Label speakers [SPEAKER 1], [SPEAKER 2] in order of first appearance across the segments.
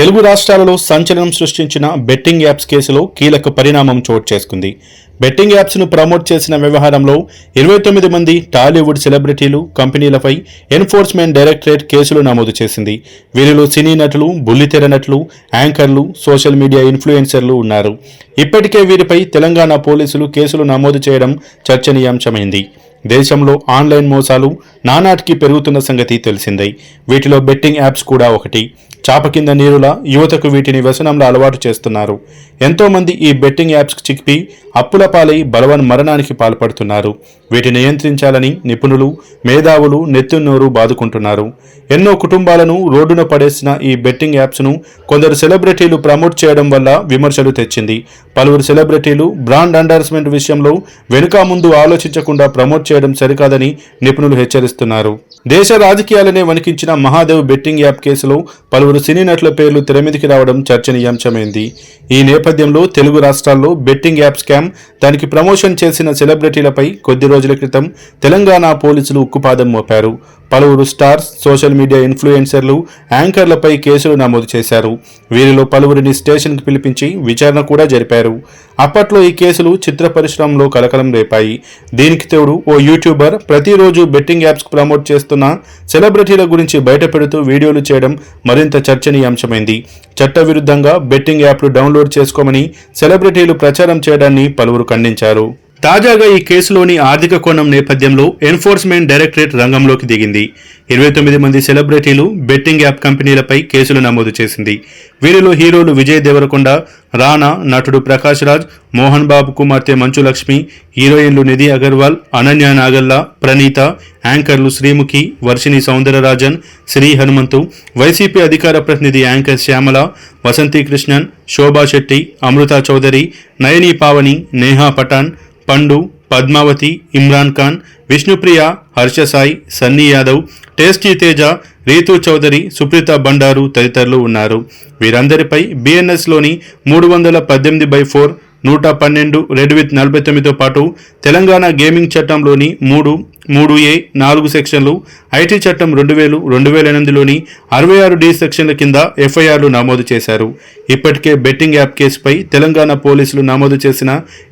[SPEAKER 1] తెలుగు రాష్ట్రాలలో సంచలనం సృష్టించిన బెట్టింగ్ యాప్స్ కేసులో కీలక పరిణామం చోటు చేసుకుంది. బెట్టింగ్ యాప్స్ను ప్రమోట్ చేసిన వ్యవహారంలో 29 మంది టాలీవుడ్ సెలబ్రిటీలు, కంపెనీలపై ఎన్ఫోర్స్మెంట్ డైరెక్టరేట్ కేసులు నమోదు చేసింది. వీరిలో సినీ నటులు, బుల్లితెర నటులు, యాంకర్లు, సోషల్ మీడియా ఇన్ఫ్లుయెన్సర్లు ఉన్నారు. ఇప్పటికే వీరిపై తెలంగాణ పోలీసులు కేసులు నమోదు చేయడం చర్చనీయాంశమైంది. దేశంలో ఆన్లైన్ మోసాలు నానాటికి పెరుగుతున్న సంగతి తెలిసిందే. వీటిలో బెట్టింగ్ యాప్స్ కూడా ఒకటి. చాప కింద నీరులా యువతకు వీటిని వ్యసనంలో అలవాటు చేస్తున్నారు. ఎంతోమంది ఈ బెట్టింగ్ యాప్స్కి చిక్కి అప్పుల పాలై బలవన్ మరణానికి పాల్పడుతున్నారు. వీటిని నియంత్రించాలని నిపుణులు, మేధావులు నెత్తున్నోరు బాదుకుంటున్నారు. ఎన్నో కుటుంబాలను రోడ్డున పడేసిన ఈ బెట్టింగ్ యాప్స్ను కొందరు సెలబ్రిటీలు ప్రమోట్ చేయడం వల్ల విమర్శలు తెచ్చింది. పలువురు సెలబ్రిటీలు బ్రాండ్ ఎండార్స్మెంట్ విషయంలో వెనుక ముందు ఆలోచించకుండా ప్రమోట్ చేయడం సరికాదని నిపుణులు హెచ్చరిస్తున్నారు. దేశ రాజకీయాలనే వణికించిన మహాదేవ్ బెట్టింగ్ యాప్ కేసులో పలువురు సినీ నటుల పేర్లు తెరమీదికి రావడం చర్చనీయాంశమైంది. ఈ నేపథ్యంలో తెలుగు రాష్ట్రాల్లో బెట్టింగ్ యాప్ స్కామ్, దానికి ప్రమోషన్ చేసిన సెలబ్రిటీలపై కొద్ది రోజుల క్రితం తెలంగాణ పోలీసులు ఉక్కుపాదం మోపారు. పలువురు స్టార్స్, సోషల్ మీడియా ఇన్ఫ్లుయెన్సర్లు, యాంకర్లపై కేసులు నమోదు చేశారు. వీరిలో పలువురిని స్టేషన్కి పిలిపించి విచారణ కూడా జరిపారు. అప్పట్లో ఈ కేసులు చిత్ర పరిశ్రమలో కలకలం రేపాయి. దీనికి తోడు ఓ యూట్యూబర్ ప్రతిరోజు బెట్టింగ్ యాప్స్ ప్రమోట్ చేస్తున్న సెలబ్రిటీల గురించి బయటపెడుతూ వీడియోలు చేయడం మరింత చర్చనీయాంశమైంది. చట్టవిరుద్ధంగా బెట్టింగ్ యాప్లు డౌన్లోడ్ చేసుకోమని సెలబ్రిటీలు ప్రచారం చేయడాన్ని పలువురు ఖండించారు. తాజాగా ఈ కేసులోని ఆర్థిక కోణం నేపథ్యంలో ఎన్ఫోర్స్మెంట్ డైరెక్టరేట్ రంగంలోకి దిగింది. 29 మంది సెలబ్రిటీలు, బెట్టింగ్ యాప్ కంపెనీలపై కేసులు నమోదు చేసింది. వీరిలో హీరోలు విజయ్ దేవరకొండ, రానా, నటుడు ప్రకాష్ రాజ్, మోహన్ బాబు కుమార్తె మంచు లక్ష్మి, హీరోయిన్లు నిధి అగర్వాల్, అనన్య నాగల్లా, ప్రణీత, యాంకర్లు శ్రీముఖి, వర్షిణి సౌందరరాజన్, శ్రీ హనుమంతు, వైసీపీ అధికార ప్రతినిధి యాంకర్ శ్యామల, వసంతి కృష్ణన్, శోభా శెట్టి, అమృత చౌదరి, నయని పావని, నేహా పఠాన్, పండు, పద్మావతి, ఇమ్రాన్ ఖాన్, విష్ణుప్రియ, హర్షసాయి, సన్నీ యాదవ్, టేస్టీ తేజ, రీతూ చౌదరి, సుప్రీత బండారు తదితరులు ఉన్నారు. వీరందరిపై బిఎన్ఎస్లోని 318/4, 112 రెడ్ విత్ 49తో పాటు తెలంగాణ గేమింగ్ చట్టంలోని 3(3)(a) 4 సెక్షన్లు, ఐటీ చట్టం 2000, 2008లోని 66D సెక్షన్ల కింద ఎఫ్ఐఆర్లు నమోదు చేశారు. ఇప్పటికే బెట్టింగ్ యాప్ కేసుపై తెలంగాణ పోలీసులు నమోదు చేసిన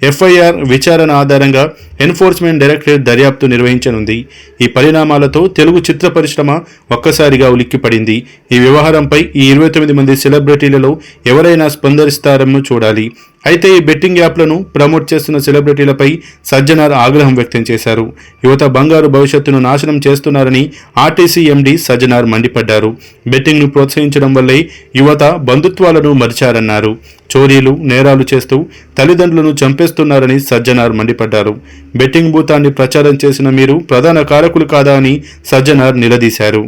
[SPEAKER 1] ఎఫ్ఐఆర్ విచారణ ఆధారంగా ఎన్ఫోర్స్మెంట్ డైరెక్టరేట్ దర్యాప్తు నిర్వహించనుంది. ఈ పరిణామాలతో తెలుగు చిత్ర పరిశ్రమ ఒక్కసారిగా ఉలిక్కిపడింది. ఈ వ్యవహారంపై ఈ 29 మంది సెలబ్రిటీలలో ఎవరైనా స్పందిస్తారని చూడాలి. అయితే ఈ బెట్టింగ్ యాప్లను ప్రమోట్ చేస్తున్న సెలబ్రిటీలపై సజ్జనార్ ఆగ్రహం వ్యక్తం చేశారు. యువత బంగారు భవిష్యత్తును నాశనం చేస్తున్నారని ఆర్టీసీ ఎండీ సజ్జనార్ మండిపడ్డారు. బెట్టింగ్ను ప్రోత్సహించడం వల్లే యువత బంధుత్వాలను మరిచారన్నారు. చోరీలు, నేరాలు చేస్తూ తల్లిదండ్రులను చంపేస్తున్నారని సజ్జనార్ మండిపడ్డారు. బెట్టింగ్ భూతాన్ని ప్రచారం చేసిన మీరు ప్రధాన కారకులు కాదా అని సజ్జనార్ నిలదీశారు.